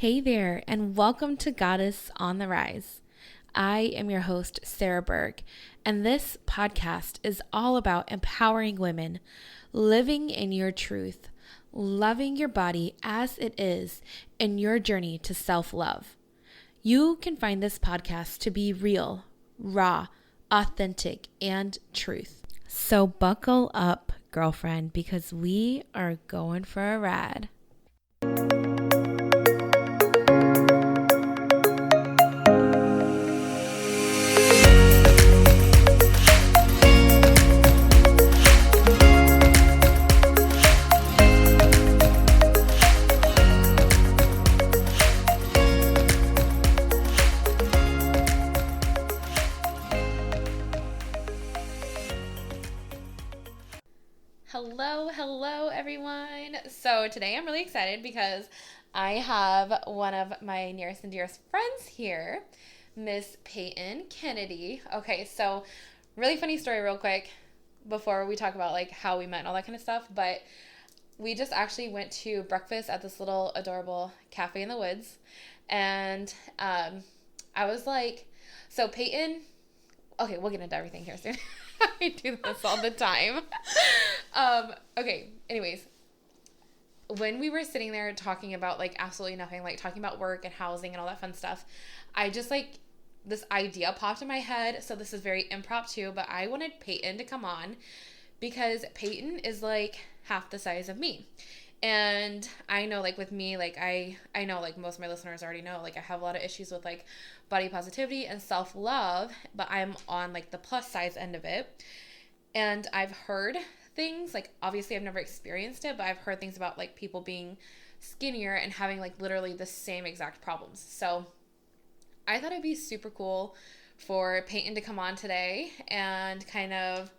Hey there, and welcome to Goddess on the Rise. I am your host, Sarah Berg, and this podcast is all about empowering women, living in your truth, loving your body as it is, in your journey to self-love. You can find this podcast to be real, raw, authentic, and truth. So buckle up, girlfriend, because we are going for a ride. Hello everyone. So today I'm really excited because I have one of my nearest and dearest friends here, Miss Peyton Kennedy. Okay, so really funny story real quick before we talk about like how we met and all that kind of stuff, but we just actually went to breakfast at this little adorable cafe in the woods, and I was like, so Peyton, okay, we'll get into everything here soon. I do this all the time. Okay, anyways, when we were sitting there talking about like absolutely nothing, like talking about work and housing and all that fun stuff, I just like this idea popped in my head. So this is very impromptu, but I wanted Peyton to come on because Peyton is like half the size of me. And I know like with me, like I know like most of my listeners already know, like I have a lot of issues with like body positivity and self-love, but I'm on like the plus size end of it. And I've heard things, like obviously I've never experienced it, but I've heard things about like people being skinnier and having like literally the same exact problems. So I thought it'd be super cool for Peyton to come on today and kind of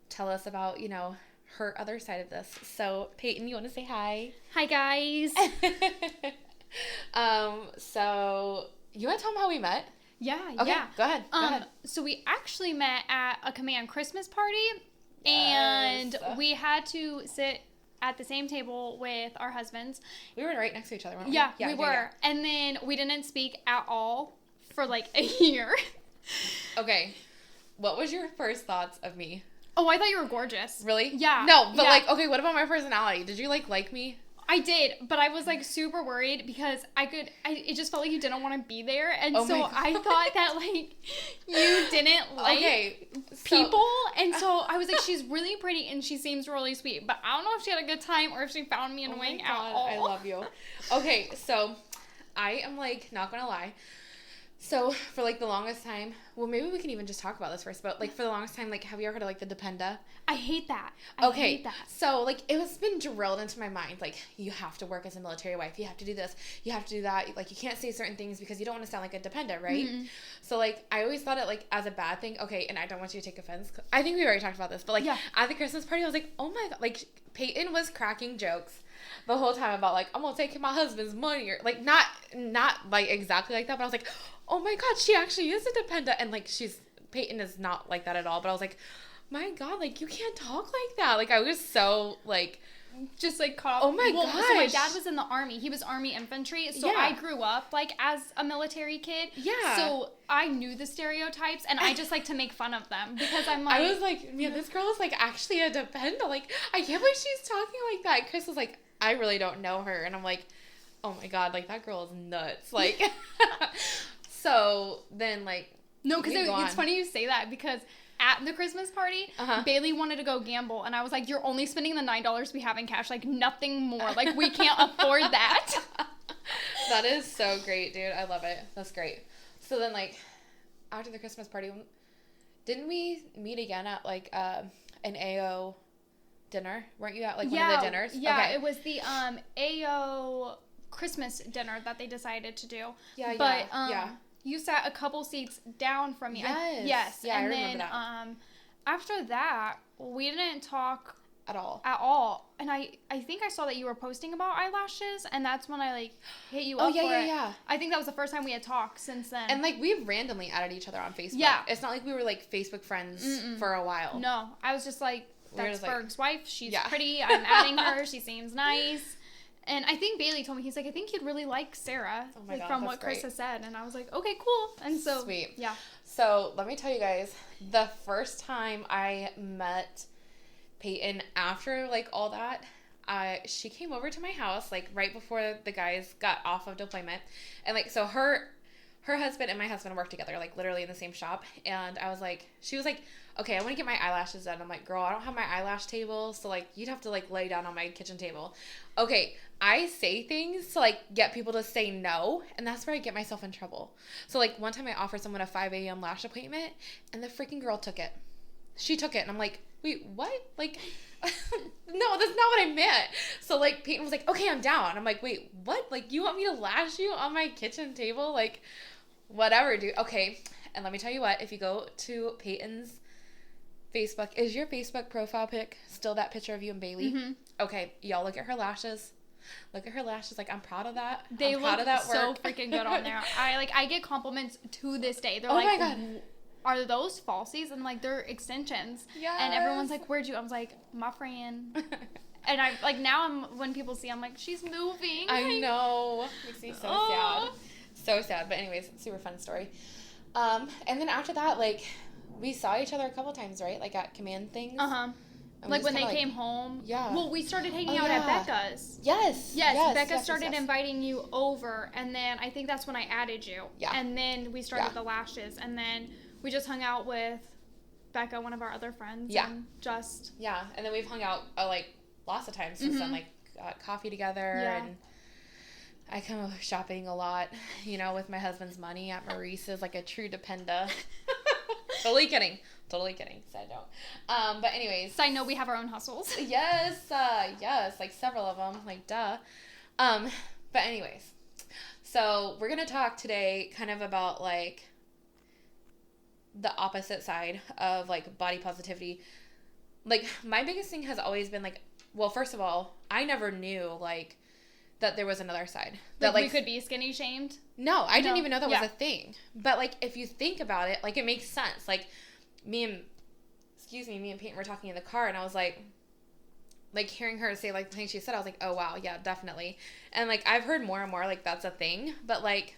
tell us about, you know, her other side of this. So Peyton, you want to say hi? Hi guys. So you want to tell them how we met? Yeah, okay, yeah. Go ahead. So we actually met at a Command Christmas party, Yes. and we had to sit at the same table with our husbands. We were right next to each other, weren't we? Yeah, we were. Yeah. And then we didn't speak at all for like a year. Okay. What was your first thoughts of me? Oh, I thought you were gorgeous. Really? Yeah. No, but yeah. like, okay, what about my personality? Did you like me? I did, but I was like super worried because it just felt like you didn't want to be there, and so I thought that like you didn't like people, and so I was like, she's really pretty and she seems really sweet, but I don't know if she had a good time or if she found me annoying at all. I love you. Okay, so I am like not gonna lie. So for like the longest time, well maybe we can even just talk about this first, but like for the longest time, like have you ever heard of like the Dependa? I hate that. I hate that. So like it was been drilled into my mind, like you have to work as a military wife, you have to do this, you have to do that, like you can't say certain things because you don't want to sound like a Dependa, right? Mm-hmm. So like I always thought it like as a bad thing. Okay, and I don't want you to take offense. I think we already talked about this, but like at the Christmas party, I was like, oh my god, like Peyton was cracking jokes the whole time about like I'm gonna take my husband's money, or like not like exactly like that, but I was like, oh my god, she actually is a Dependa, and like Peyton is not like that at all, but I was like, my god, like you can't talk like that. Like I was so like just like caught. Oh my gosh. So my dad was in the army. He was Army infantry. So I grew up like as a military kid. Yeah. So I knew the stereotypes, and I just like to make fun of them because I'm like, I was like, yeah, this girl is like actually a Dependa. Like I can't believe she's talking like that. Chris was like, I really don't know her, and I'm like, oh my god, like that girl is nuts. Like so then like no, because it's funny you say that because at the Christmas party, Bailey wanted to go gamble, and I was like, you're only spending the $9 we have in cash, like nothing more. Like we can't afford that. That is so great, dude. I love it. That's great. So then like after the Christmas party, didn't we meet again at like an AO dinner? Weren't you at like one of the dinners? Yeah, okay. It was the AO Christmas dinner that they decided to do. But you sat a couple seats down from me. Yes. Yeah, and I remember then, that. After that, we didn't talk at all. And I think I saw that you were posting about eyelashes, and that's when I like hit you up for it. Yeah. I think that was the first time we had talked since then. And like we've randomly added each other on Facebook. Yeah. It's not like we were like Facebook friends for a while. No, I was just like, that's Berg's wife. She's yeah. pretty. I'm adding her. She seems nice. And I think Bailey told me, he's like, I think you'd really like Sarah, oh my God, from what Chris has said. And I was like, okay, cool. And so, sweet. Yeah. So let me tell you guys, the first time I met Peyton after, like, all that, she came over to my house, like, right before the guys got off of deployment. And, like, so her husband and my husband work together, like, literally in the same shop. And I was like, she was like, okay, I want to get my eyelashes done. I'm like, girl, I don't have my eyelash table, so, like, you'd have to, like, lay down on my kitchen table. Okay, I say things to, like, get people to say no, and that's where I get myself in trouble. So, like, one time I offered someone a 5 a.m. lash appointment, and the freaking girl took it. She took it, and I'm like, wait, what? Like, no, that's not what I meant. So, like, Peyton was like, okay, I'm down. I'm like, wait, what? Like, you want me to lash you on my kitchen table? Like, whatever, dude. Okay, and let me tell you what, if you go to Peyton's Facebook, is your Facebook profile pic still that picture of you and Bailey? Mm-hmm. Okay, y'all look at her lashes. Look at her lashes. Like, I'm proud of that. They look so freaking good on there. I get compliments to this day. They're like, my God, are those falsies? And like, they're extensions. Yeah. And everyone's like, where'd you? I was like, my friend. And I like now when people see, I'm like, she's moving. I know. Makes me so sad. So sad. But anyways, super fun story. And then after that, like, we saw each other a couple times, right? Like at command things. Uh-huh. Like when they came home. Yeah. Well, we started hanging out at Becca's. Yes. Becca started inviting you over, and then I think that's when I added you. Yeah. And then we started the lashes, and then we just hung out with Becca, one of our other friends. Yeah. And just. Yeah. And then we've hung out like lots of times since then, like coffee together. Yeah. And I come shopping a lot, you know, with my husband's money at Maurice's, like a true dependa. Totally kidding. Side note. But anyways. Side note, we have our own hustles. Yes. Like several of them. Like, duh. But anyways. So we're going to talk today kind of about, like, the opposite side of, like, body positivity. Like, my biggest thing has always been, like, well, first of all, I never knew, like, that there was another side. That, like we could be skinny shamed? No, I didn't even know that was a thing. But, like, if you think about it, like, it makes sense. Like, me and Peyton were talking in the car, and I was like, hearing her say, like, the thing she said, I was like, oh, wow, yeah, definitely. And, like, I've heard more and more, like, that's a thing. But, like,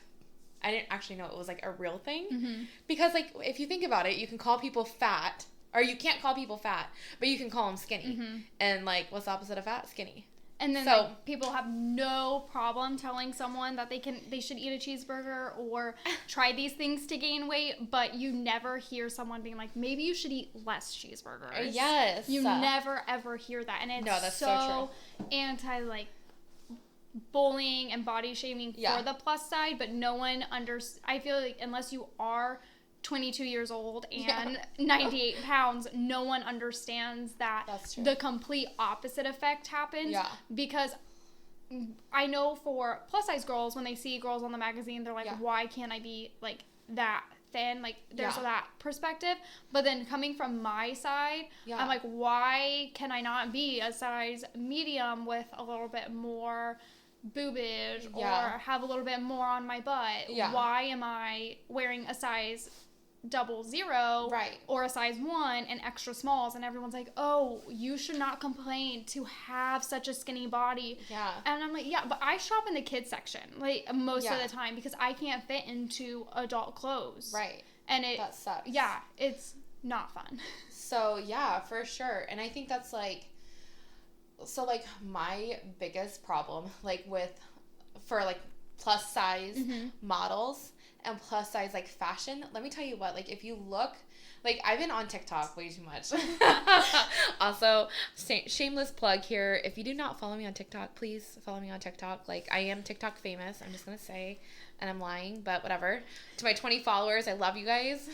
I didn't actually know it was, like, a real thing. Mm-hmm. Because, like, if you think about it, you can call people fat, or you can't call people fat, but you can call them skinny. Mm-hmm. And, like, what's the opposite of fat? Skinny. And then like, people have no problem telling someone that they should eat a cheeseburger or try these things to gain weight, but you never hear someone being like, maybe you should eat less cheeseburgers. Yes. You never ever hear that. And it's that's so true. Anti like bullying and body shaming for the plus side, but no one I feel like unless you are 22 years old and 98 pounds, no one understands that the complete opposite effect happens. Yeah. Because I know for plus size girls, when they see girls on the magazine, they're like, why can't I be like that thin? Like there's that perspective. But then coming from my side, I'm like, why can I not be a size medium with a little bit more boobage or have a little bit more on my butt? Why am I wearing a size 00 or a size 1 and extra smalls? And everyone's like, oh, you should not complain to have such a skinny body. And I'm like, but I shop in the kids section like most of the time because I can't fit into adult clothes, and that sucks. It's not fun. So for sure. And I think that's like, so like my biggest problem like for like plus size models and plus size like fashion, let me tell you what, like if you look, like I've been on TikTok way too much. Also, shameless plug here, if you do not follow me on TikTok, please follow me on TikTok. Like I am TikTok famous, I'm just gonna say, and I'm lying, but whatever. To my 20 followers, I love you guys.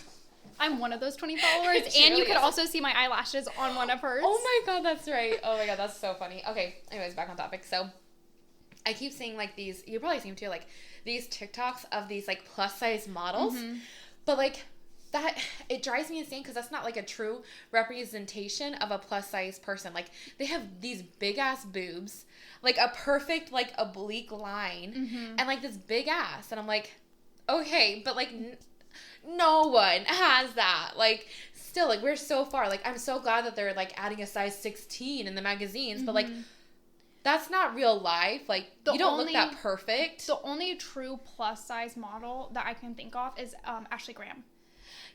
I'm one of those 20 followers, and really you could also see my eyelashes on one of hers. Oh my god, that's right. Oh my god, that's so funny. Okay, anyways, back on topic. So I keep seeing like these, you probably see them too, like these TikToks of these like plus size models, but like that, it drives me insane because that's not like a true representation of a plus size person. Like they have these big ass boobs, like a perfect like oblique line, and like this big ass, and I'm like, okay, but like no one has that. Like still, like we're so far. Like I'm so glad that they're like adding a size 16 in the magazines, but like that's not real life. Like, you don't look that perfect. The only true plus size model that I can think of is Ashley Graham.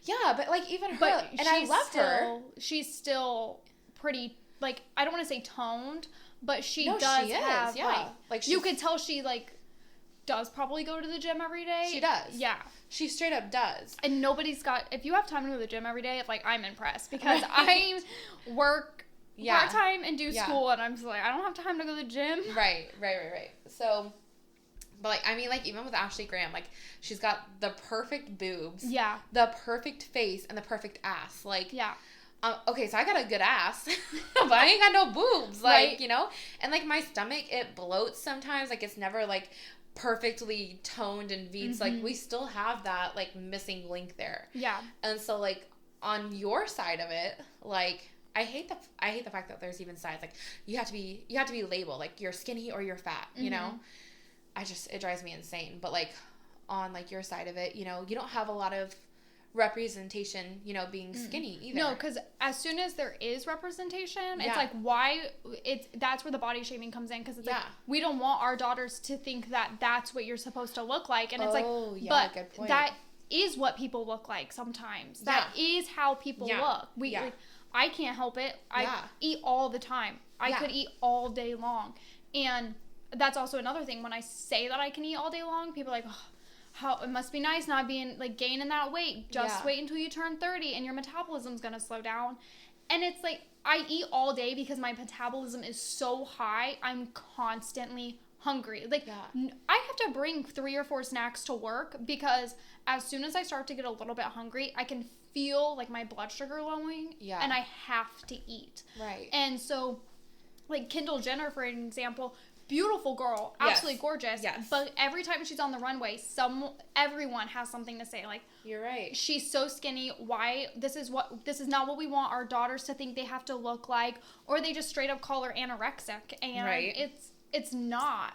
Yeah, but like even her, and I love her. She's still pretty, like, I don't want to say toned, but she have, yeah. Like you could tell she like does probably go to the gym every day. She does. Yeah. She straight up does. And nobody's got, if you have time to go to the gym every day, like, I'm impressed because I work part-time and do school, and I'm just like, I don't have time to go to the gym. Right. So, but, like, I mean, like, even with Ashley Graham, like, she's got the perfect boobs. Yeah. The perfect face and the perfect ass. Like, yeah. Okay, so I got a good ass, but I ain't got no boobs. Like, right. you know? And, like, my stomach, it bloats sometimes. Like, it's never, like, perfectly toned and V's. Like, we still have that, like, missing link there. Yeah. And so, like, on your side of it, like, I hate the fact that there's even sides. Like, you have to be labeled, like, you're skinny or you're fat, you know? It drives me insane. But, like, on, like, your side of it, you know, you don't have a lot of representation, you know, being skinny either. No, because as soon as there is representation, it's like, that's where the body shaming comes in, because it's like, we don't want our daughters to think that that's what you're supposed to look like, and it's like, but good point. That is what people look like sometimes. That is how people look. Like, I can't help it. I eat all the time. I could eat all day long, and that's also another thing. When I say that I can eat all day long, people are like, oh, how it must be nice not being like gaining that weight. Just wait until you turn 30 and your metabolism's gonna slow down. And it's like, I eat all day because my metabolism is so high. I'm constantly hungry. Like, I have to bring 3 or 4 snacks to work, because as soon as I start to get a little bit hungry, I can feel like my blood sugar lowering, and I have to eat. Right. And so, like, Kendall Jenner, for an example, beautiful girl, absolutely gorgeous. Yes. But every time she's on the runway, everyone has something to say. Like, you're right. She's so skinny. Why? This is not what we want our daughters to think they have to look like, or they just straight up call her anorexic. And it's not.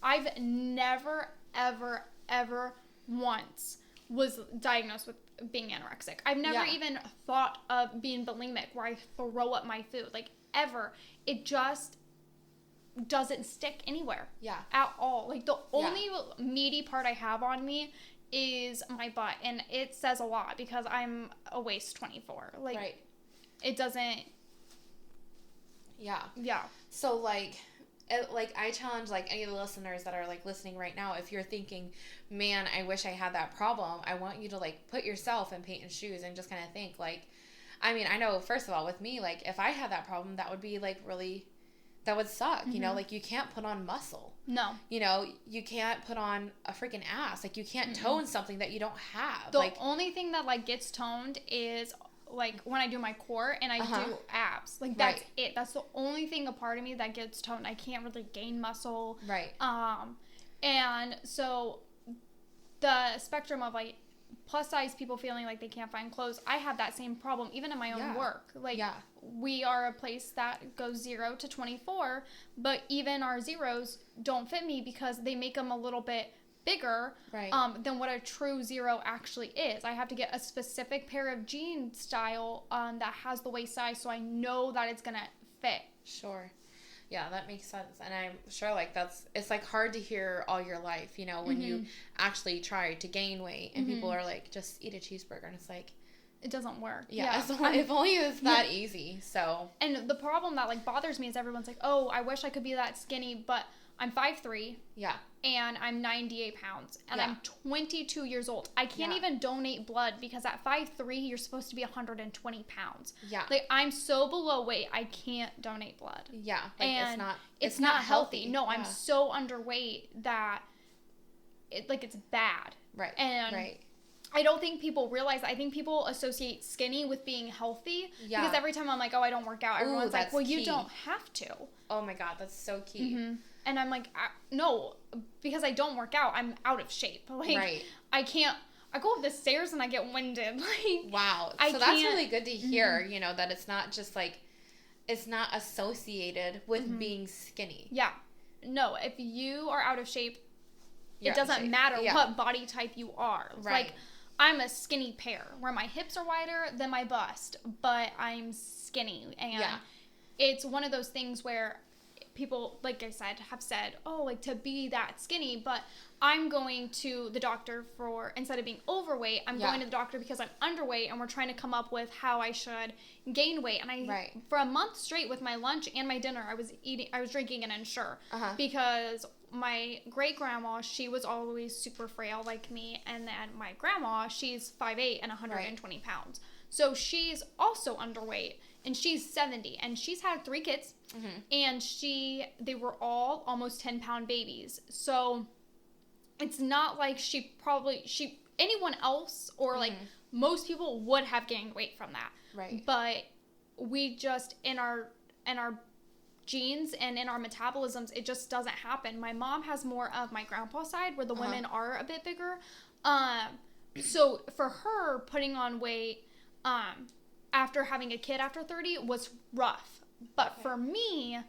I've never, ever, ever once was diagnosed with being anorexic. I've never even thought of being bulimic, where I throw up my food. Like, ever. It just doesn't stick anywhere at all. Like, the only meaty part I have on me is my butt, and it says a lot because I'm a waist 24. Like, it doesn't. So, like, I challenge, like, any of the listeners that are, like, listening right now, if you're thinking, man, I wish I had that problem, I want you to, like, put yourself in Peyton's shoes and just kind of think, like, I mean, I know, first of all, with me, like, if I had that problem, that would be, like, really, that would suck, you know? Like, you can't put on muscle. No. You know, you can't put on a freaking ass. Like, you can't tone something that you don't have. The only thing that, like, gets toned is, like, when I do my core and I do abs. Like, that's it. That's the only thing, a part of me, that gets toned. I can't really gain muscle. Right. And so the spectrum of, like, plus size people feeling like they can't find clothes, I have that same problem even in my own work. Like, we are a place that goes 0 to 24, but even our zeros don't fit me because they make them a little bit bigger than what a true 0 actually is. I have to get a specific pair of jean style that has the waist size, so I know that it's gonna fit. Sure. Yeah, that makes sense. And I'm sure, like, it's, like, hard to hear all your life, you know, when you actually try to gain weight and people are like, just eat a cheeseburger. And it's like, it doesn't work. Yeah. If only it was that easy. So. And the problem that, like, bothers me is everyone's like, oh, I wish I could be that skinny, but I'm 5'3". Yeah. And I'm 98 pounds. And I'm 22 years old. I can't even donate blood because at 5'3", you're supposed to be 120 pounds. Yeah. Like, I'm so below weight, I can't donate blood. Yeah. Like, and it's not healthy. No, I'm so underweight that it's bad. Right. And I don't think people realize that. I think people associate skinny with being healthy. Yeah. Because every time I'm like, oh, I don't work out, everyone's like, well, you don't have to. Oh my God, that's so key. Mm-hmm. And I'm like, no, because I don't work out, I'm out of shape. Like, I can't, I go up the stairs and I get winded. Like, wow. So that's really good to hear, you know, that it's not just like, it's not associated with being skinny. Yeah. No, if you are out of shape, it doesn't matter what body type you are. Right. Like, I'm a skinny pear where my hips are wider than my bust, but I'm skinny. And it's one of those things where people, like I said, have said, oh, like to be that skinny, but I'm going to the doctor for, instead of being overweight, I'm going to the doctor because I'm underweight, and we're trying to come up with how I should gain weight. And for a month straight with my lunch and my dinner, I was drinking an Ensure because my great grandma, she was always super frail like me, and then my grandma, she's 5'8" and 120 pounds. So she's also underweight, and she's 70, and she's had 3 kids, and they were all almost 10-pound babies. So it's not like anyone else or like most people would have gained weight from that. Right. But we just, in our genes and in our metabolisms, it just doesn't happen. My mom has more of my grandpa's side where the women are a bit bigger. So for her, putting on weight after having a kid after 30 was rough. But for me,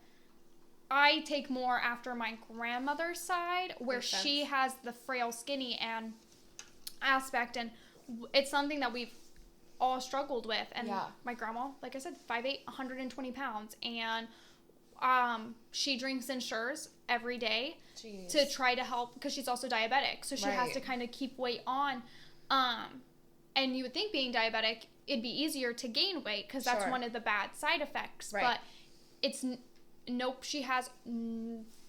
I take more after my grandmother's side, where she has the frail, skinny and aspect, and it's something that we've all struggled with. And my grandma, like I said, 5'8", 120 pounds, and she drinks Ensures every day to try to help, because she's also diabetic, so she has to kind of keep weight on. And you would think being diabetic, it'd be easier to gain weight because that's one of the bad side effects. But it's nope.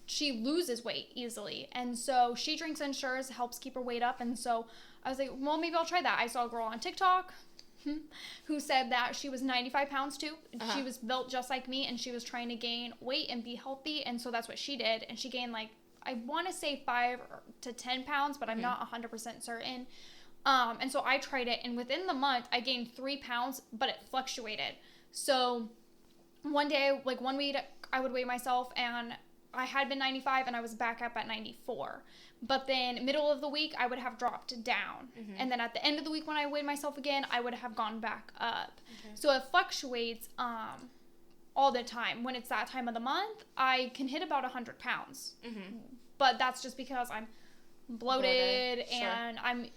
She loses weight easily, and so she drinks Ensures, helps keep her weight up. And so I was like, well, maybe I'll try that. I saw a girl on TikTok who said that she was 95 pounds too. She was built just like me, and she was trying to gain weight and be healthy, and so that's what she did. And she gained, like, I want to say 5 to 10 pounds, but I'm not 100% certain. And so I tried it, and within the month I gained 3 pounds, but it fluctuated. So one day, like 1 week, I would weigh myself, and I had been 95, and I was back up at 94. But then middle of the week, I would have dropped down. And then at the end of the week, when I weighed myself again, I would have gone back up. So it fluctuates all the time. When it's that time of the month, I can hit about 100 pounds. But that's just because I'm bloated. And I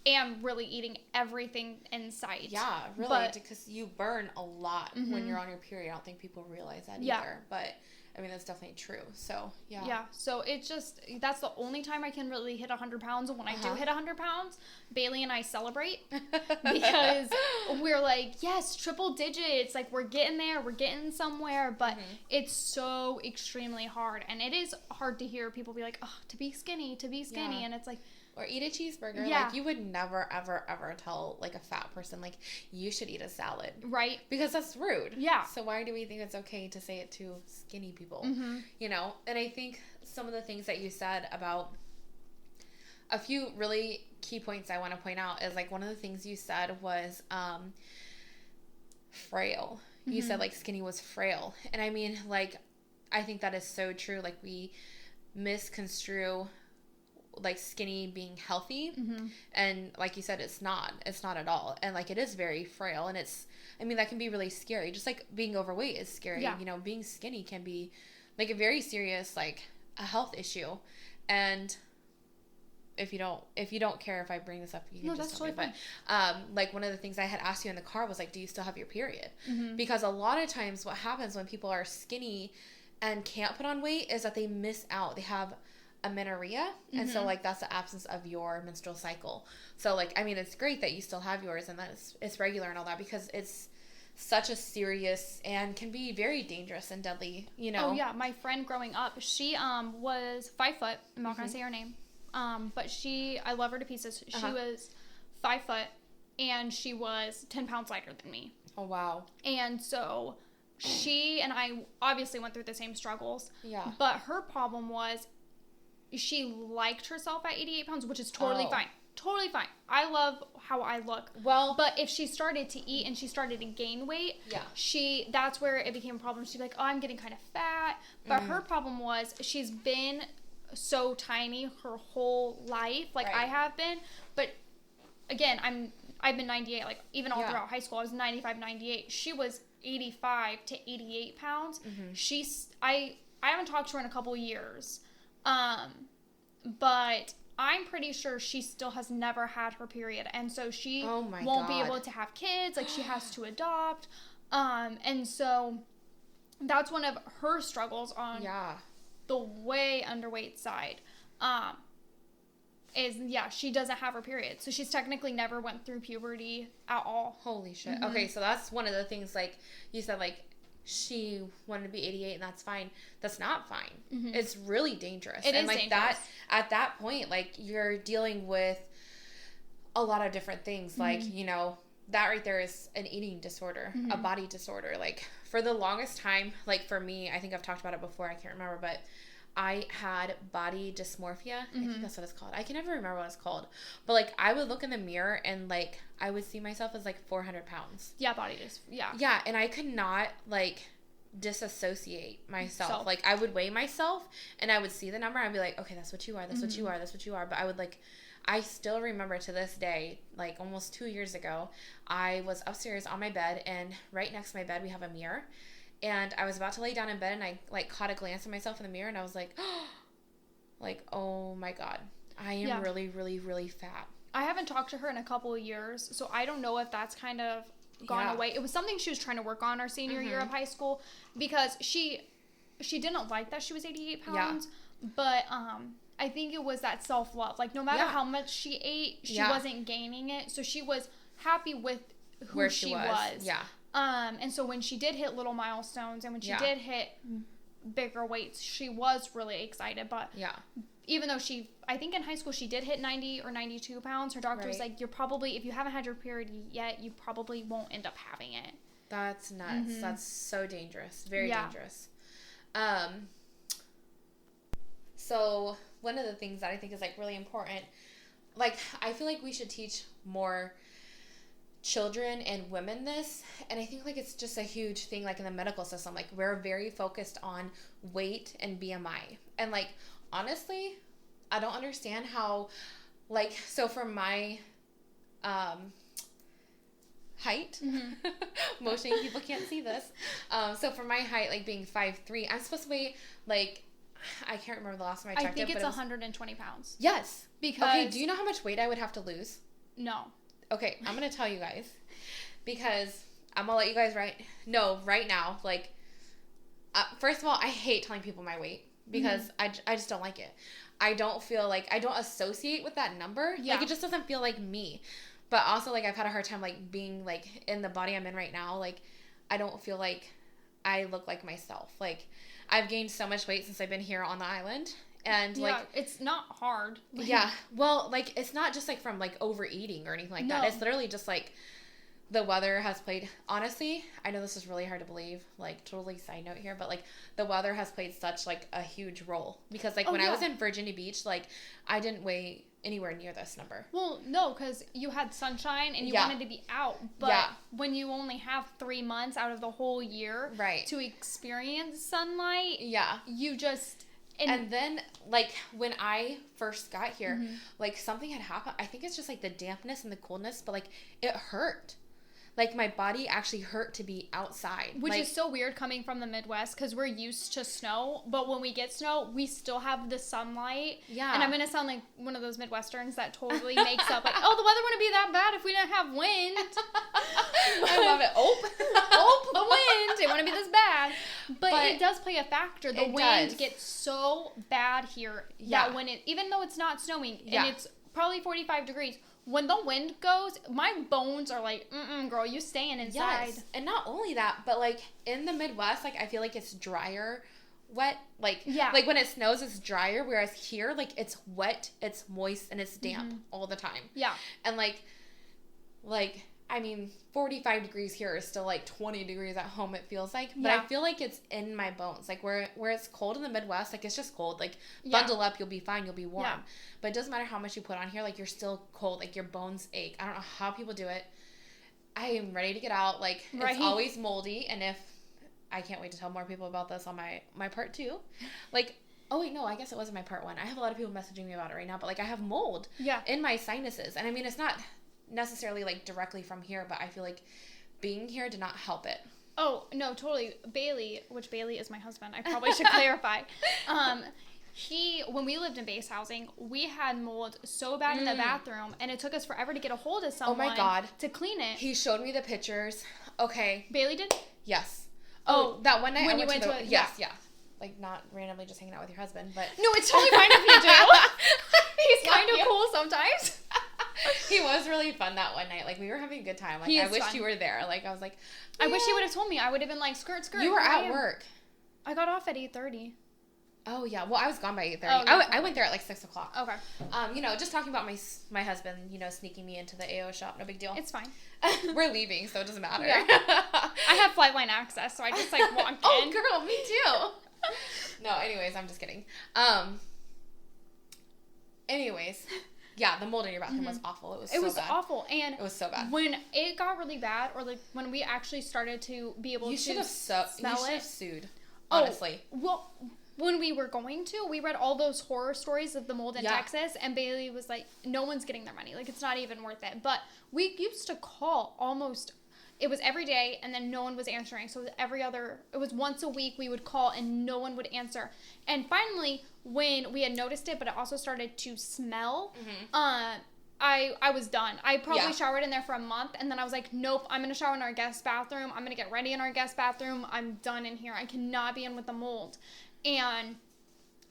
am really eating everything in sight. Yeah, really, because you burn a lot when you're on your period. I don't think people realize that either. But I mean, that's definitely true. So, yeah, so it's just, that's the only time I can really hit 100 pounds. And when I do hit 100 pounds, Bailey and I celebrate because we're like, yes, triple digits. Like, we're getting there. We're getting somewhere. But it's so extremely hard. And it is hard to hear people be like, oh, to be skinny. And it's like, or eat a cheeseburger. Like, you would never, ever, ever tell, like, a fat person, like, you should eat a salad. Right. Because that's rude. Yeah. So why do we think it's okay to say it to skinny people? You know? And I think some of the things that you said about a few really key points I want to point out is, like, one of the things you said was frail. You said, like, skinny was frail. And I mean, like, I think that is so true. Like, we misconstrue, like, skinny being healthy, and like you said, it's not at all. And like, it is very frail, and it's, I mean, that can be really scary, just like being overweight is scary. You know, being skinny can be like a very serious, like, a health issue. And if you don't care if I bring this up, you can just tell me. But like, one of the things I had asked you in the car was like, do you still have your period? Because a lot of times what happens when people are skinny and can't put on weight is that they miss out. They have amenorrhea, and so, like, that's the absence of your menstrual cycle. So, like, I mean, it's great that you still have yours and that it's regular and all that, because it's such a serious and can be very dangerous and deadly, you know. Oh yeah, my friend growing up, she was 5 foot. I'm not gonna say her name, but I love her to pieces. She was 5 foot, and she was 10 pounds lighter than me. Oh wow. And so she and I obviously went through the same struggles. Yeah. But her problem was, she liked herself at 88 pounds, which is totally fine. Totally fine. I love how I look. Well, but if she started to eat and she started to gain weight, that's where it became a problem. She'd be like, oh, I'm getting kind of fat. But her problem was, she's been so tiny her whole life, like I have been. But again, I've been 98, like, even all throughout high school, I was 95, 98. She was 85 to 88 pounds. I haven't talked to her in a couple years. But I'm pretty sure she still has never had her period, and so she won't be able to have kids. Like, she has to adopt. And so that's one of her struggles on the way underweight side. She doesn't have her period. So she's technically never went through puberty at all. Holy shit. Mm-hmm. Okay, so that's one of the things, like, you said, like, she wanted to be 88 and that's fine. That's not fine. Mm-hmm. It's really dangerous. It is like dangerous. That, at that point, like, you're dealing with a lot of different things. Mm-hmm. Like, you know, that right there is an eating disorder, mm-hmm. a body disorder. Like, for the longest time, like, for me, I think I've talked about it before, I can't remember, but I had body dysmorphia. Mm-hmm. I think that's what it's called. I can never remember what it's called. But, like, I would look in the mirror and, like, I would see myself as, like, 400 pounds. Yeah, body dysmorphia. Yeah. Yeah, and I could not, like, disassociate myself. Like, I would weigh myself, and I would see the number, and I'd be like, okay, that's what you are, that's mm-hmm. what you are, that's what you are. But I would, like, I still remember to this day, like, almost 2 years ago, I was upstairs on my bed, and right next to my bed, we have a mirror. And I was about to lay down in bed, and I, like, caught a glance at myself in the mirror, and I was like, oh my God, I am really, really, really fat. I haven't talked to her in a couple of years, so I don't know if that's kind of gone away. It was something she was trying to work on our senior mm-hmm. year of high school, because she didn't like that she was 88 pounds, but I think it was that self-love. Like, no matter how much she ate, she wasn't gaining it, so she was happy with who she was. Yeah. And so when she did hit little milestones and when she did hit bigger weights, she was really excited. But even though I think in high school she did hit 90 or 92 pounds, her doctor was like, you're probably, if you haven't had your period yet, you probably won't end up having it. That's nuts. Mm-hmm. That's so dangerous. Very dangerous. So one of the things that I think is, like, really important, like, I feel like we should teach more children and women this, and I think, like, it's just a huge thing, like, in the medical system. Like, we're very focused on weight and BMI, and, like, honestly, I don't understand how, like, so for my height, mm-hmm. most people can't see this, so for my height, like, being 5'3", I'm supposed to weigh, like, I can't remember the last time I checked it. I think it's 120 pounds. Yes. Because okay, do you know how much weight I would have to lose? No. Okay, I'm going to tell you guys, because I'm going to let you guys right now, like, first of all, I hate telling people my weight, because mm-hmm. I just don't like it. I don't feel like, I don't associate with that number. Yeah. Like, it just doesn't feel like me. But also, like, I've had a hard time, like, being, like, in the body I'm in right now. Like, I don't feel like I look like myself. Like, I've gained so much weight since I've been here on the island. And, like, it's not hard. Like, yeah. Well, like, it's not just, like, from, like, overeating or anything like that. It's literally just, like, the weather has played, honestly, I know this is really hard to believe, like, totally side note here, but, like, the weather has played such, like, a huge role. Because, like, when I was in Virginia Beach, like, I didn't weigh anywhere near this number. Well, no, because you had sunshine and you wanted to be out. But when you only have 3 months out of the whole year to experience sunlight, you just... And then, like, when I first got here, mm-hmm. like, something had happened. I think it's just, like, the dampness and the coolness, but, like, it hurt. Like, my body actually hurt to be outside. Which is so weird coming from the Midwest, because we're used to snow, but when we get snow, we still have the sunlight. Yeah. And I'm going to sound like one of those Midwesterns that totally makes up, like, oh, the weather wouldn't be that bad if we didn't have wind. I love it. The wind. It wouldn't be this bad. But it does play a factor. The wind gets so bad here that when even though it's not snowing, and it's probably 45 degrees, when the wind goes, my bones are like, girl, you staying inside. Yes. And not only that, but, like, in the Midwest, like, I feel like it's drier, wet. Like, like, when it snows, it's drier, whereas here, like, it's wet, it's moist, and it's damp all the time. Yeah. And, like, I mean, 45 degrees here is still, like, 20 degrees at home, it feels like. But I feel like it's in my bones. Like, where it's cold in the Midwest, like, it's just cold. Like, bundle up, you'll be fine, you'll be warm. Yeah. But it doesn't matter how much you put on here. Like, you're still cold. Like, your bones ache. I don't know how people do it. I am ready to get out. Like, it's always moldy. And I can't wait to tell more people about this on my part 2. Like, oh, wait, no, I guess it wasn't my part 1. I have a lot of people messaging me about it right now. But, like, I have mold in my sinuses. And, I mean, it's not necessarily, like, directly from here, but I feel like being here did not help it. Oh, no, totally. Bailey, which Bailey is my husband, I probably should clarify. When we lived in base housing, we had mold so bad in the bathroom, and it took us forever to get a hold of someone to clean it. He showed me the pictures. Okay. Bailey did? Yes. Oh, that one night when you went to yes, yeah. Like, not randomly just hanging out with your husband, but... No, it's totally fine if you do. He's kind of cool sometimes. He was really fun that one night. Like, we were having a good time. Like, I wish you were there. Like, I was like... Yeah. I wish you would have told me. I would have been like, skirt. You were at work. I got off at 8:30. Oh, yeah. Well, I was gone by 8:30. I went there at, like, 6 o'clock. Okay. Just talking about my husband, sneaking me into the AO shop. No big deal. It's fine. We're leaving, so it doesn't matter. Yeah. I have flight line access, so I just, like, walked in. Oh, girl, me too. No, anyways, I'm just kidding. Anyways, yeah, the mold in your bathroom was awful. It was so bad. It was awful, and it was so bad. When it got really bad, or like when we actually started to be able to smell it, you should have sued. Honestly. Well, when we were going to, we read all those horror stories of the mold in Texas, and Bailey was like, "No one's getting their money. Like, it's not even worth it." But we used to call almost. It was every day, and then no one was answering. So it was once a week we would call, and no one would answer. And finally, when we had noticed it, but it also started to smell, I was done. I probably showered in there for a month, and then I was like, nope, I'm going to shower in our guest bathroom. I'm going to get ready in our guest bathroom. I'm done in here. I cannot be in with the mold. And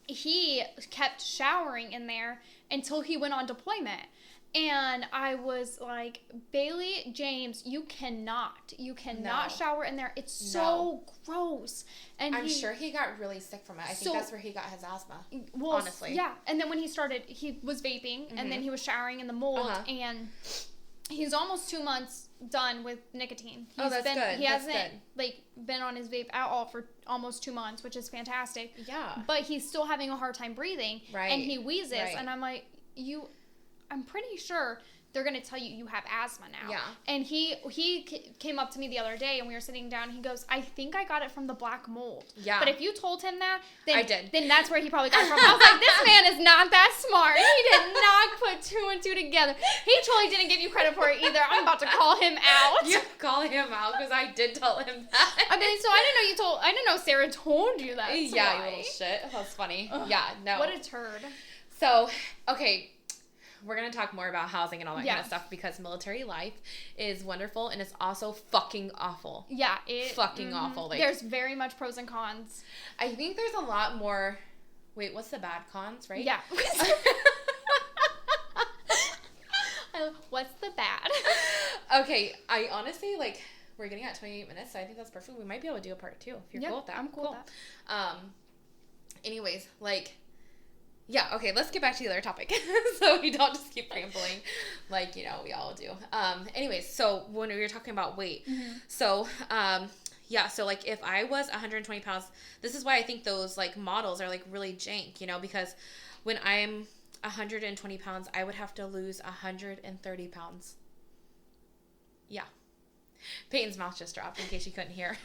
he kept showering in there until he went on deployment. And I was like, Bailey, James, you cannot shower in there. It's so gross. And I'm sure he got really sick from it. I think that's where he got his asthma. Well, honestly. Yeah. And then when he was vaping, and then he was showering in the mold, and he's almost 2 months done with nicotine. That's good. He hasn't been on his vape at all for almost 2 months, which is fantastic. Yeah. But he's still having a hard time breathing. Right. And he wheezes. Right. And I'm like, I'm pretty sure they're going to tell you have asthma now. Yeah. And he came up to me the other day, and we were sitting down, and he goes, I think I got it from the black mold. Yeah. But if you told him that, then I did. Then that's where he probably got it from. I was like, this man is not that smart. He did not put 2 and 2 together. He totally didn't give you credit for it either. I'm about to call him out. You call him out, because I did tell him that. I mean, so I didn't know Sarah told you that. Yeah, you little shit. That's funny. Ugh. Yeah, no. What a turd. So, okay. We're going to talk more about housing and all that kind of stuff, because military life is wonderful, and it's also fucking awful. Yeah. Fucking awful. Like, there's very much pros and cons. I think there's a lot more... Wait, what's the bad cons, right? Yeah. What's the bad? Okay, I honestly, we're getting at 28 minutes, so I think that's perfect. We might be able to do a part 2 if you're cool with that. I'm cool with that. Anyways, yeah, okay, let's get back to the other topic so we don't just keep rambling we all do. Anyways, so when we were talking about weight, so, so, if I was 120 pounds, this is why I think those, models are, really jank, because when I'm 120 pounds, I would have to lose 130 pounds. Yeah. Peyton's mouth just dropped, in case you couldn't hear.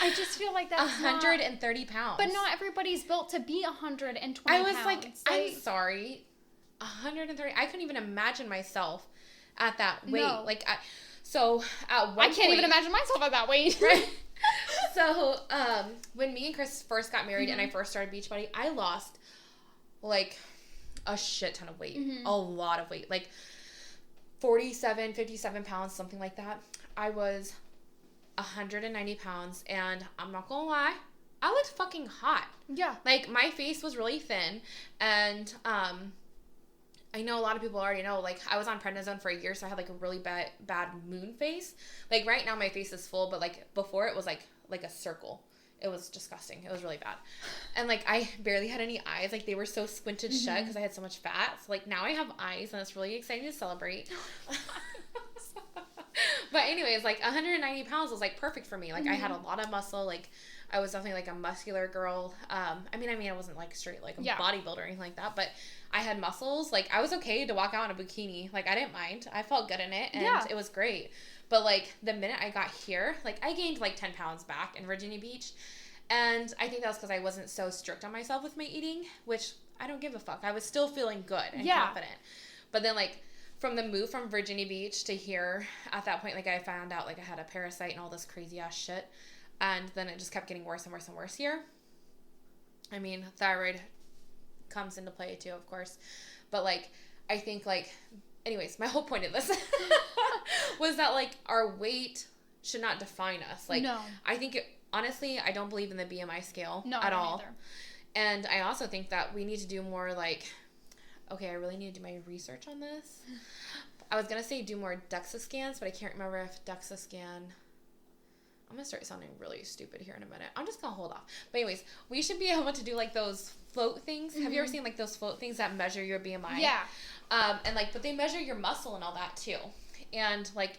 I just feel like that's 130 pounds. But not everybody's built to be 120 I was pounds. I'm sorry. 130. I couldn't even imagine myself at that weight. No. So at one point... I can't even imagine myself at that weight. Right? So, when me and Chris first got married and I first started Beachbody, I lost, a shit ton of weight. A lot of weight. 47, 57 pounds, something like that. I was 190 pounds, and I'm not gonna lie, I looked fucking hot. Yeah. My face was really thin, and I know a lot of people already know, I was on prednisone for a year, so I had, a really bad moon face. Right now my face is full, but, before it was, like a circle. It was disgusting. It was really bad. And, I barely had any eyes. They were so squinted shut because I had so much fat. So, now I have eyes, and it's really exciting to celebrate. But anyways, 190 pounds was, perfect for me. I had a lot of muscle. I was definitely, a muscular girl. I wasn't, straight, a bodybuilder or anything like that. But I had muscles. I was okay to walk out in a bikini. I didn't mind. I felt good in it. And it was great. But, the minute I got here, I gained, 10 pounds back in Virginia Beach. And I think that was because I wasn't so strict on myself with my eating, which I don't give a fuck. I was still feeling good and confident. But then, from the move from Virginia Beach to here, at that point, I found out, I had a parasite and all this crazy-ass shit. And then it just kept getting worse and worse and worse here. I mean, thyroid comes into play, too, of course. But, I think, anyways, my whole point of this was that, our weight should not define us. Like, no. I think, honestly, I don't believe in the BMI scale at all. Either. And I also think that we need to do more, like, okay, I really need to do my research on this. I was going to say do more DEXA scans, but I can't remember if DEXA scan... I'm going to start sounding really stupid here in a minute. I'm just going to hold off. But anyways, we should be able to do, like, those float things. Have you ever seen, like, those float things that measure your BMI? Yeah. And, like, but they measure your muscle and all that, too. And, like,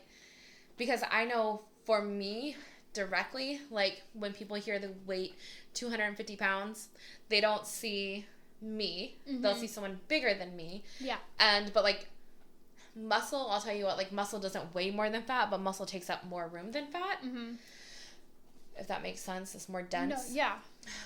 because I know for me directly, like, when people hear the weight 250 pounds, they don't see me. They'll see someone bigger than me. Yeah. But, like, muscle, I'll tell you what, like, muscle doesn't weigh more than fat, but muscle takes up more room than fat. If that makes sense. It's more dense. No, yeah.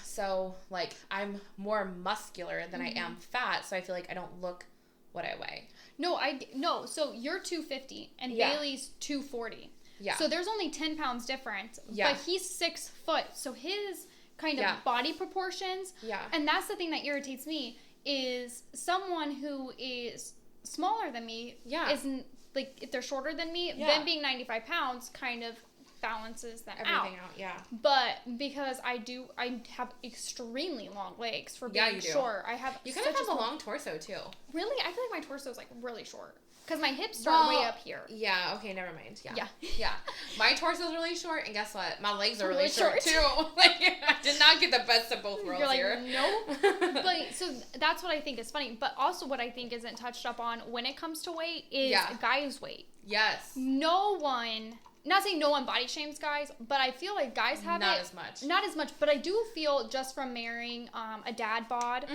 So, like, I'm more muscular than I am fat, so I feel like I don't look what I weigh. No, so you're 250 and Bailey's 240. Yeah. So there's only 10 pounds difference. Yeah. But he's 6 foot, so his kind of body proportions. Yeah. And that's the thing that irritates me is someone who is smaller than me isn't, like, if they're shorter than me, them being 95 pounds kind of balances them everything out. Yeah. But because I have extremely long legs for being short. You kind of have a long torso too. Really? I feel like my torso is, like, really short. Because my hips start way up here. Yeah, okay, never mind. Yeah. Yeah. My torso is really short, and guess what? My legs are really short too. Like, I did not get the best of both worlds. You're like, here. Nope. But, so that's what I think is funny. But also what I think isn't touched up on when it comes to weight is guys' weight. Yes. No one... Not saying no one body shames guys, but I feel like guys have not as much. Not as much, but I do feel just from marrying a dad bod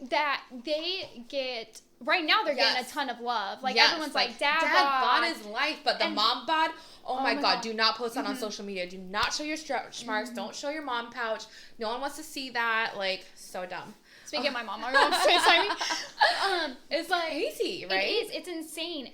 that they get right now they're getting a ton of love. Like everyone's like dad bod is life, but the mom bod. Oh my god, do not post that on social media. Do not show your stretch marks. Don't show your mom pouch. No one wants to see that. Like, so dumb. Speaking of my mom, my mom's it's crazy, right? It is. It's insane.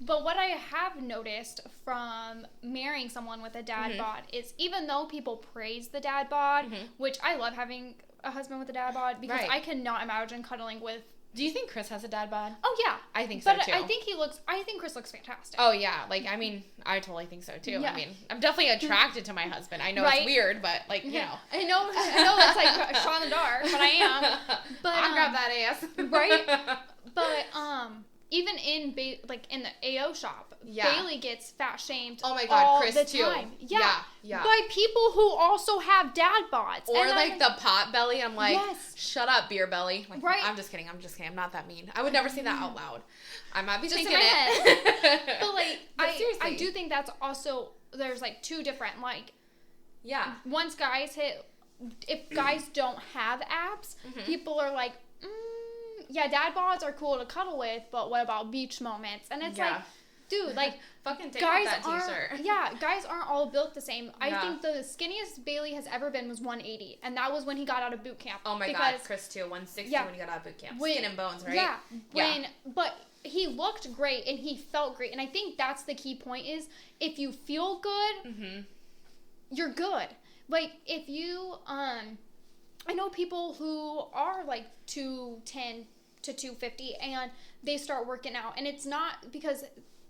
But what I have noticed from marrying someone with a dad bod is even though people praise the dad bod, which I love having a husband with a dad bod because I cannot imagine cuddling with. Do you think Chris has a dad bod? Oh yeah, I think so too. But I think Chris looks fantastic. Oh yeah, like I mean, I totally think so too. Yeah. I mean, I'm definitely attracted to my husband. I know it's weird, but like you know. I know that's like shot in the dark, but I am. But I'll grab that ass. Right? But even in the AO shop, Bailey gets fat shamed. Oh my god, Chris the too. Time. Yeah. Yeah. By people who also have dad bods. Or like the pot belly. I'm like, shut up, beer belly. Like, right. I'm just kidding. I'm not that mean. I would never say that out loud. I might be just thinking it. But like, I do think that's also there's like two different like. Yeah. Once guys if guys don't have abs, people are like. Yeah, dad bods are cool to cuddle with, but what about beach moments? And it's like, dude, like, fucking take guys off that t-shirt. Guys aren't all built the same. I think the skinniest Bailey has ever been was 180, and that was when he got out of boot camp. Oh my god, Chris too, 160 when he got out of boot camp. Skin and bones, right? Yeah. But he looked great and he felt great, and I think that's the key point is if you feel good, you're good. Like if you I know people who are like 210 to 250 and they start working out and it's not because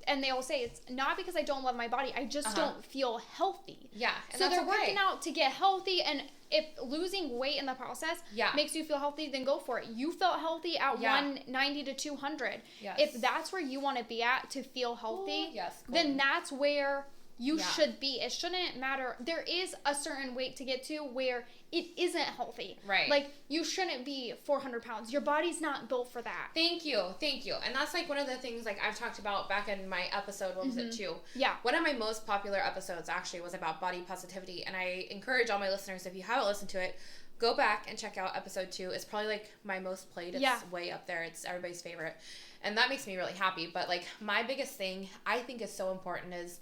and they will say it's not because I don't love my body, I just don't feel healthy. Yeah. And so they're working out to get healthy, and if losing weight in the process makes you feel healthy, then go for it. You felt healthy at 190 to 200. Yes. If that's where you want to be at to feel healthy, then that's where you should be. It shouldn't matter. There is a certain weight to get to where it isn't healthy. Right. Like, you shouldn't be 400 pounds. Your body's not built for that. Thank you. And that's, like, one of the things, like, I've talked about back in my episode, what was it, 2? Yeah. One of my most popular episodes, actually, was about body positivity, and I encourage all my listeners, if you haven't listened to it, go back and check out episode 2. It's probably, like, my most played. It's way up there. It's everybody's favorite. And that makes me really happy. But, like, my biggest thing I think is so important is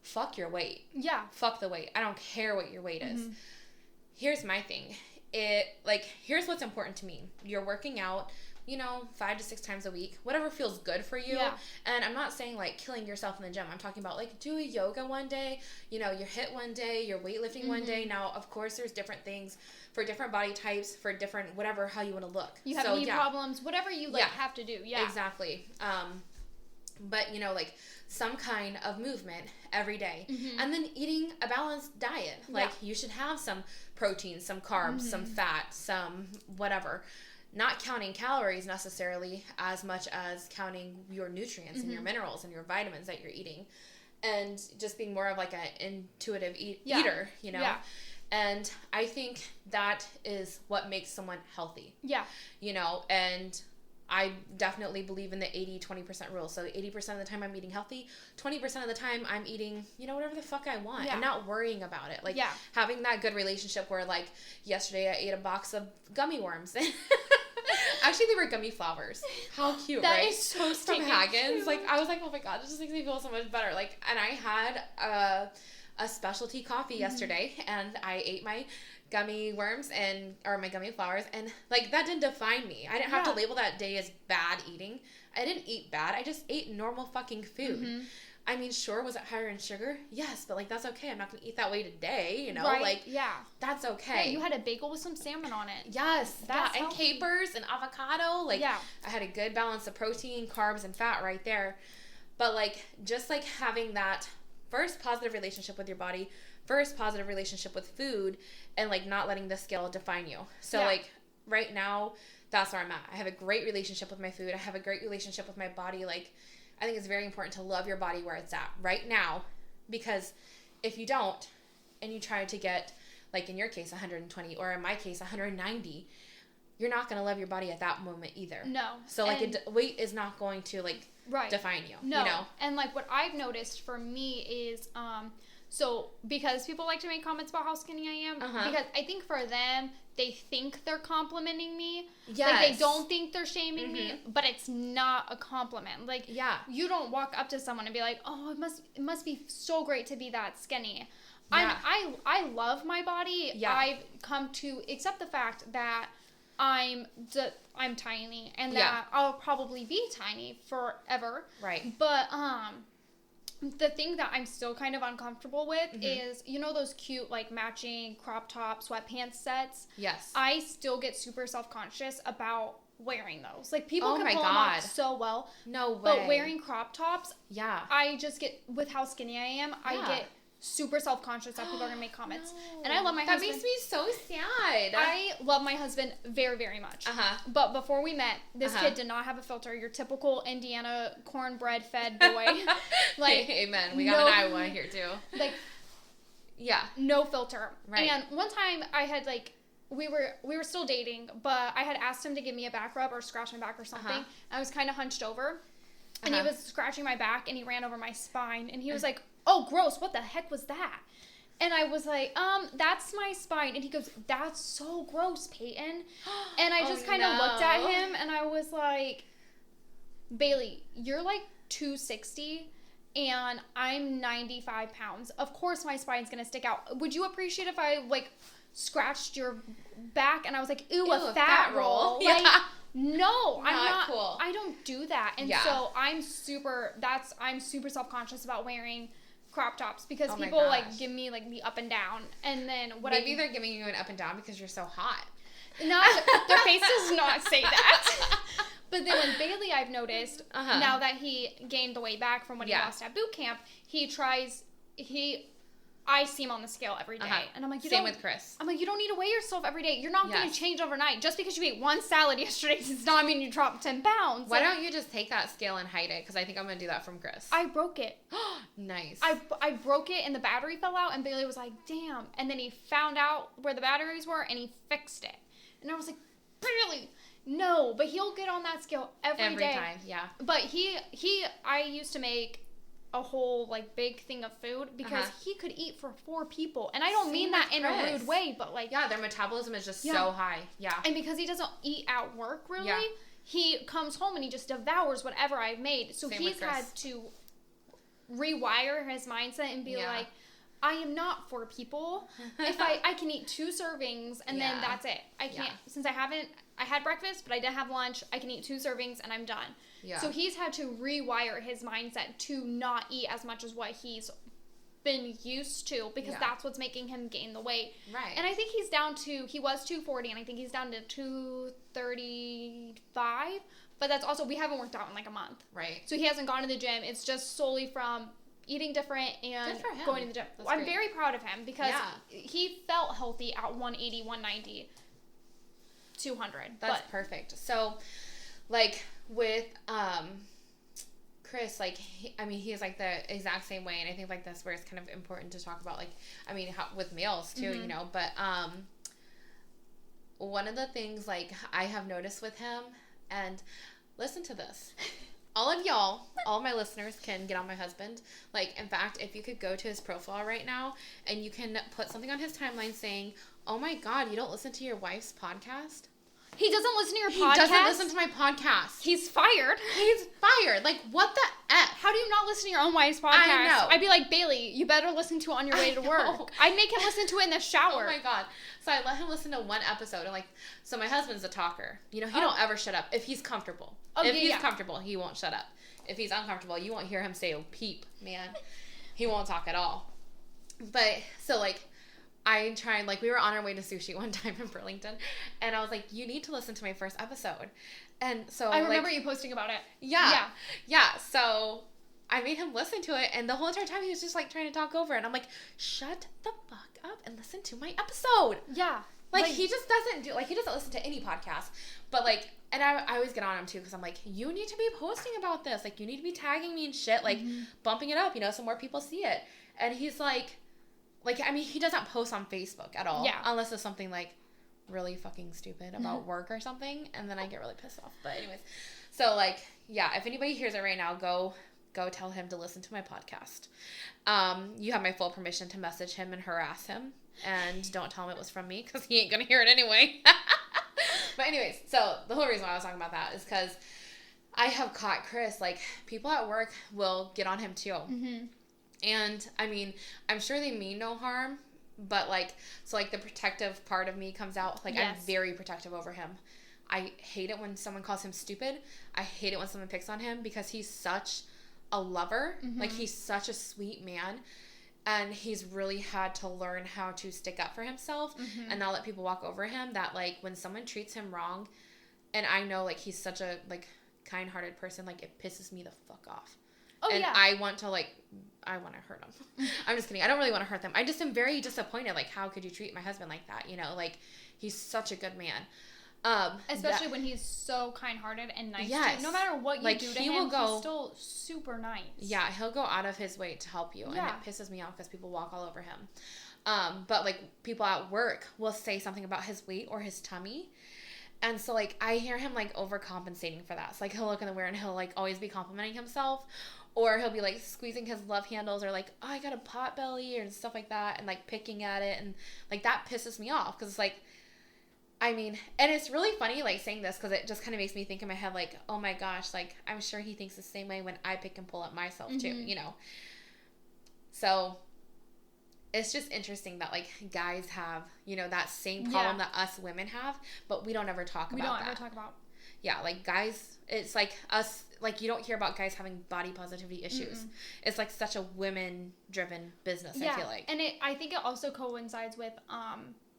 fuck your weight. Yeah. Fuck the weight. I don't care what your weight is. Here's my thing. Here's what's important to me. You're working out, 5 to 6 times a week, whatever feels good for you. Yeah. And I'm not saying, like, killing yourself in the gym. I'm talking about, like, do a yoga one day, your HIIT one day, your weightlifting one day. Now, of course, there's different things for different body types, for different, how you want to look. You have knee problems, whatever you, have to do. Yeah. Exactly. but, you know, like, some kind of movement every day. Mm-hmm. And then eating a balanced diet. Like, you should have some protein, some carbs, some fat, some whatever. Not counting calories necessarily as much as counting your nutrients and your minerals and your vitamins that you're eating. And just being more of, like, an intuitive eater, you know? Yeah. And I think that is what makes someone healthy. Yeah. You know, and I definitely believe in the 80-20% rule. So 80% of the time I'm eating healthy, 20% of the time I'm eating, you know, whatever the fuck I want and not worrying about it. Like, having that good relationship where, like, yesterday I ate a box of gummy worms. Actually, they were gummy flowers. How cute, that right? That is so stinking From Hagen's. cute. Like, I was like, oh my God, this just makes me feel so much better. Like, and I had a specialty coffee yesterday, and I ate my gummy worms or my gummy flowers, and, like, that didn't define me. I didn't have to label that day as bad eating. I didn't eat bad. I just ate normal fucking food. I mean, sure, was it higher in sugar? Yes, but, like, that's okay. I'm not going to eat that way today, you know? Right, like, that's okay. Yeah, you had a bagel with some salmon on it. Yes, and capers and avocado. Like, I had a good balance of protein, carbs, and fat right there. But, like, just, like, having that first positive relationship with your body, first positive relationship with food, and, like, not letting the scale define you. So, like, right now, that's where I'm at. I have a great relationship with my food. I have a great relationship with my body. Like, I think it's very important to love your body where it's at right now, because if you don't, and you try to get, like, in your case, 120, or in my case, 190, you're not going to love your body at that moment either. No. So, like, weight is not going to, like, define you. No. You know? And, like, what I've noticed for me is, so, because people like to make comments about how skinny I am, because I think for them, they think they're complimenting me. Yes. Like, they don't think they're shaming me, but it's not a compliment. Like, you don't walk up to someone and be like, oh, it must be so great to be that skinny. Yeah. I love my body. Yeah. I've come to accept the fact that I'm tiny, and that I'll probably be tiny forever. Right. But, the thing that I'm still kind of uncomfortable with is, you know, those cute, like, matching crop top sweatpants sets? Yes. I still get super self-conscious about wearing those. Like, people can pull them off so well. No way. But wearing crop tops, I just get, with how skinny I am, I get super self-conscious that people are going to make comments. No. And I love my husband. That makes me so sad. I love my husband very, very much. But before we met, this kid did not have a filter. Your typical Indiana cornbread-fed boy. Like, amen. We got an Iowa here, too. Like, no filter. Right. And one time I had, like, we were still dating, but I had asked him to give me a back rub or scratch my back or something. I was kind of hunched over. And he was scratching my back, and he ran over my spine. And he was like, oh, gross, what the heck was that? And I was like, that's my spine. And he goes, that's so gross, Peyton. And I just kind of looked at him, and I was like, Bailey, you're like 260, and I'm 95 pounds. Of course my spine's going to stick out. Would you appreciate if I, like, scratched your back? And I was like, ew, a fat roll. Like, no, I'm not cool. I don't do that. And so I'm super self-conscious about wearing crop tops because people like give me like the up and down, and then maybe they're giving you an up and down because you're so hot. Not their face does not say that. But then with Bailey, I've noticed now that he gained the weight back from what he lost at boot camp, I see him on the scale every day. And I'm like, same with Chris. I'm like, you don't need to weigh yourself every day. You're not going to change overnight. Just because you ate one salad yesterday does not mean you dropped 10 pounds. Why don't you just take that scale and hide it? Because I think I'm going to do that from Chris. I broke it. Nice. I broke it and the battery fell out, and Bailey was like, damn. And then he found out where the batteries were and he fixed it. And I was like, really? No. But he'll get on that scale every day. Every time, yeah. But I used to make a whole like big thing of food because he could eat for 4 people, and I don't mean that in a rude way, but like their metabolism is just so high, and because he doesn't eat at work really, he comes home and he just devours whatever I've made. So he's had to rewire his mindset and be like, I am not 4 people. If I can eat 2 servings and then that's it. I can't since I had breakfast, but I didn't have lunch. I can eat 2 servings and I'm done. Yeah. So he's had to rewire his mindset to not eat as much as what he's been used to, because that's what's making him gain the weight. Right. And I think he was 240, and I think he's down to 235, but that's also, we haven't worked out in like a month. Right. So he hasn't gone to the gym. It's just solely from eating different and going to the gym. I'm very proud of him, because he felt healthy at 180, 190, 200. That's perfect. So, like, with Chris, like, he is like the exact same way, and I think like that's where it's kind of important to talk about, like, with males too, you know, but one of the things, like, I have noticed with him, and listen to this, all of y'all, all my listeners can get on my husband. Like, in fact, if you could go to his profile right now and you can put something on his timeline saying, "Oh my God, you don't listen to your wife's podcast?" He doesn't listen to your podcast? He doesn't listen to my podcast. He's fired. He's fired. Like, what the F? How do you not listen to your own wife's podcast? I know. I'd be like, Bailey, you better listen to it on your way to work. I'd make him listen to it in the shower. Oh my God. So I let him listen to one episode, and like, so my husband's a talker. You know, he don't ever shut up if he's comfortable. If he's comfortable, he won't shut up. If he's uncomfortable, you won't hear him say a peep, man. He won't talk at all. But, so like, I tried, like, we were on our way to sushi one time in Burlington, and I was like, you need to listen to my first episode. And so, I remember you posting about it. Yeah. So I made him listen to it, and the whole entire time he was just, like, trying to talk over it. And I'm like, shut the fuck up and listen to my episode. Yeah. Like, he just doesn't he doesn't listen to any podcast. But, like, and I always get on him, too, because I'm like, you need to be posting about this. Like, you need to be tagging me and shit, like, bumping it up, you know, so more people see it. And he's like, he doesn't post on Facebook at all. Yeah. Unless it's something, like, really fucking stupid about work or something. And then I get really pissed off. But anyways. So, like, yeah, if anybody hears it right now, go tell him to listen to my podcast. You have my full permission to message him and harass him. And don't tell him it was from me, because he ain't going to hear it anyway. But anyways, so the whole reason why I was talking about that is because I have caught Chris, like, people at work will get on him, too. Mm-hmm. And, I'm sure they mean no harm, but, like, so, like, the protective part of me comes out. Like, yes. I'm very protective over him. I hate it when someone calls him stupid. I hate it when someone picks on him, because he's such a lover. Mm-hmm. Like, he's such a sweet man. And he's really had to learn how to stick up for himself and not let people walk over him. That, like, when someone treats him wrong, and I know, like, he's such a, like, kind-hearted person, like, it pisses me the fuck off. Oh, and yeah. I want to hurt him. I'm just kidding. I don't really want to hurt them. I just am very disappointed. Like, how could you treat my husband like that? You know, like, he's such a good man. Especially when he's so kind-hearted and nice to you. No matter what you do to him, he's still super nice. Yeah, he'll go out of his way to help you. Yeah. And it pisses me off because people walk all over him. But, like, people at work will say something about his weight or his tummy. And so, like, I hear him, like, overcompensating for that. So, like, he'll look in the mirror and he'll, like, always be complimenting himself. Or he'll be, like, squeezing his love handles, or, like, oh, I got a pot belly, or stuff like that. And, like, picking at it. And, like, that pisses me off. Because it's, like, and it's really funny, like, saying this, because it just kind of makes me think in my head, like, oh my gosh, like, I'm sure he thinks the same way when I pick and pull at myself, too, you know? So, it's just interesting that, like, guys have, you know, that same problem that us women have, but we don't ever talk about that. We don't ever talk about. Yeah, like, guys, it's, like, us, like, you don't hear about guys having body positivity issues. Mm-mm. It's, like, such a women-driven business, I feel like. And I think it also coincides with,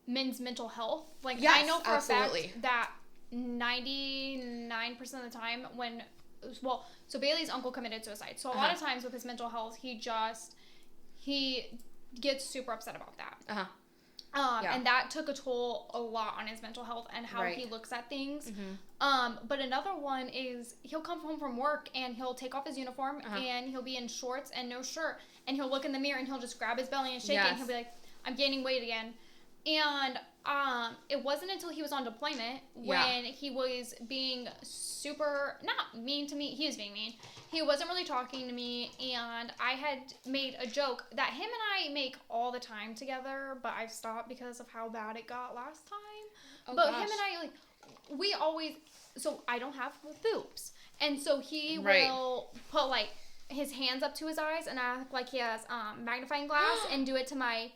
men's mental health. Like, yes, I know for a fact that 99% of the time so Bailey's uncle committed suicide. So a lot of times with his mental health, he gets super upset about that. And that took a toll a lot on his mental health and how he looks at things. Mm-hmm. But another one is he'll come home from work and he'll take off his uniform and he'll be in shorts and no shirt, and he'll look in the mirror and he'll just grab his belly and shake it, and he'll be like, I'm gaining weight again. And it wasn't until he was on deployment when he was being super, not mean to me, he was being mean. He wasn't really talking to me, and I had made a joke that him and I make all the time together, but I've stopped because of how bad it got last time. Him and I, like, we always, so I don't have boobs. And so he will put, like, his hands up to his eyes and act like he has magnifying glass and do it to my...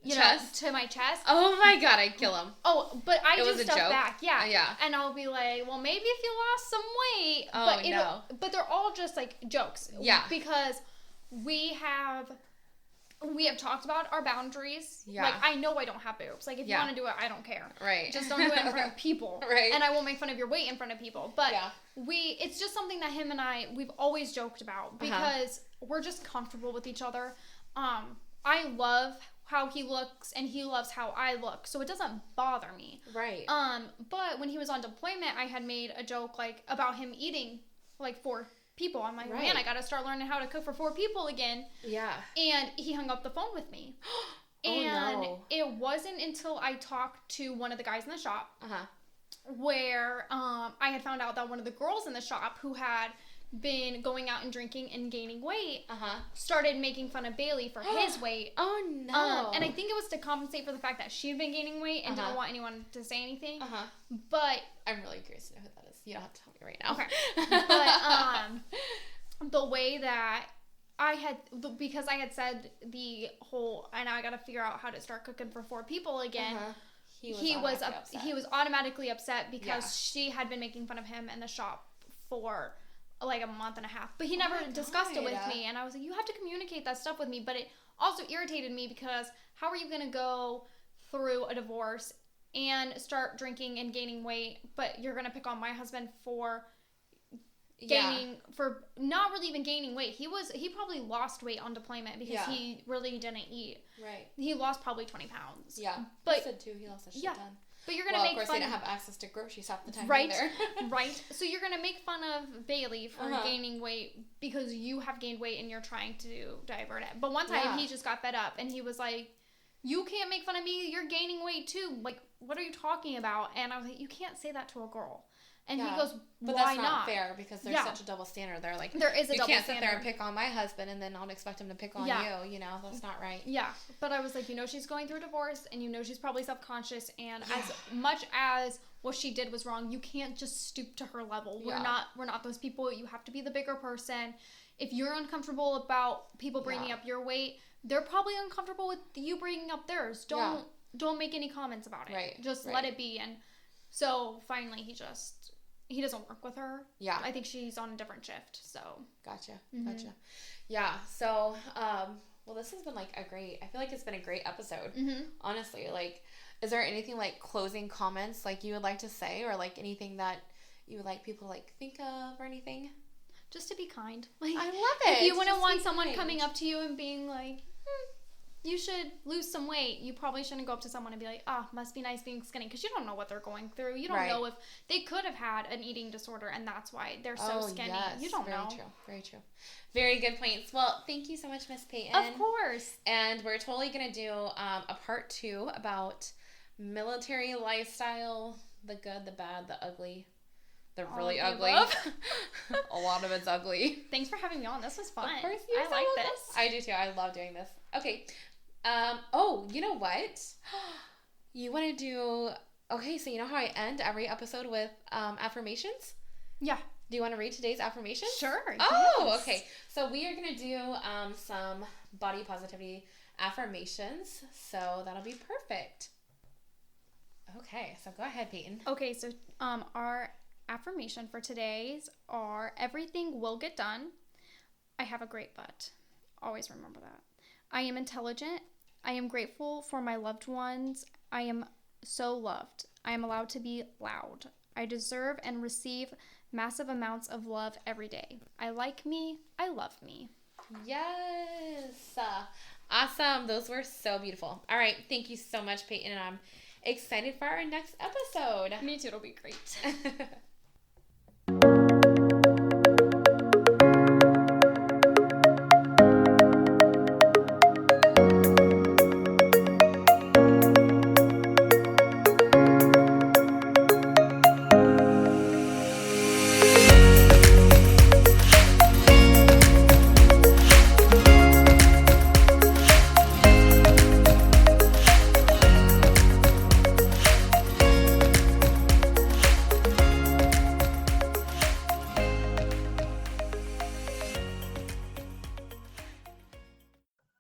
to my chest. Oh my God, I'd kill him. Oh, but I do stuff back. Yeah. Yeah. And I'll be like, well, maybe if you lost some weight. Oh, no. But they're all just, like, jokes. Yeah. Because we have we have talked about our boundaries. Yeah. Like, I know I don't have boobs. Like, if you want to do it, I don't care. Right. Just don't do it in front of people. Right. And I won't make fun of your weight in front of people. But it's just something that him and we've always joked about because we're just comfortable with each other. I love how he looks and he loves how I look. So it doesn't bother me. Right. But when he was on deployment, I had made a joke, like, about him eating, like, 4 people. I'm like, man, I gotta start learning how to cook for 4 people again. Yeah. And he hung up the phone with me. And it wasn't until I talked to one of the guys in the shop where I had found out that one of the girls in the shop who had been going out and drinking and gaining weight started making fun of Bailey for his weight. Oh no. And I think it was to compensate for the fact that she had been gaining weight and didn't want anyone to say anything. But I'm really curious to know who that is. You don't have to tell me right now. Okay. But the way that because I had said the whole, I now I gotta figure out how to start cooking for 4 people again. He was automatically upset because she had been making fun of him in the shop for like a month and a half, but he never discussed it with me. And I was like, you have to communicate that stuff with me. But it also irritated me because how are you going to go through a divorce and start drinking and gaining weight, but you're going to pick on my husband for for not really even gaining weight. He probably lost weight on deployment because he really didn't eat. Right. He lost probably 20 pounds. Yeah. But he said too, he lost a shit ton. But you're gonna make fun. Of course, they didn't have access to groceries half the time either. Right. So you're gonna make fun of Bailey for gaining weight because you have gained weight and you're trying to divert it. But one time he just got fed up and he was like, "You can't make fun of me. You're gaining weight too. Like, what are you talking about?" And I was like, "You can't say that to a girl." And he goes, but why that's not fair because there's such a double standard. They're like, there is a double standard. You can't sit there and pick on my husband and then not expect him to pick on you. You know, that's not right. Yeah. But I was like, she's going through a divorce and she's probably self-conscious. And as much as what she did was wrong, you can't just stoop to her level. We're not those people. You have to be the bigger person. If you're uncomfortable about people bringing up your weight, they're probably uncomfortable with you bringing up theirs. Don't make any comments about it. Right. Just let it be. And so finally he doesn't work with her. Yeah. I think she's on a different shift, so. Gotcha. Yeah, so, well, this has been, like, I feel like it's been a great episode, honestly. Like, is there anything, like, closing comments, like, you would like to say, or, like, anything that you would like people to, like, think of, or anything? Just to be kind. Like, I love it. If you wouldn't want someone coming up to you and being like, you should lose some weight, you probably shouldn't go up to someone and be like, must be nice being skinny, because you don't know what they're going through. You don't know if they could have had an eating disorder and that's why they're so skinny. Yes. You don't know. Very true. Very good points. Well, thank you so much, Miss Peyton. Of course. And we're totally going to do a part 2 about military lifestyle, the good, the bad, the ugly. The really ugly. A lot of it's ugly. Thanks for having me on. This was fun. Of course, I like this. I do too. I love doing this. Okay. Oh, you know what? You want to do... Okay, so you know how I end every episode with affirmations? Yeah. Do you want to read today's affirmation? Sure. Oh, yes. Okay. So we are going to do some body positivity affirmations. So that'll be perfect. Okay, so go ahead, Peyton. Okay, so our affirmation for today's are: everything will get done. I have a great butt. Always remember that. I am intelligent. I am grateful for my loved ones. I am so loved. I am allowed to be loud. I deserve and receive massive amounts of love every day. I like me. I love me. Yes. Awesome. Those were so beautiful. All right. Thank you so much, Peyton. And I'm excited for our next episode. Me too. It'll be great.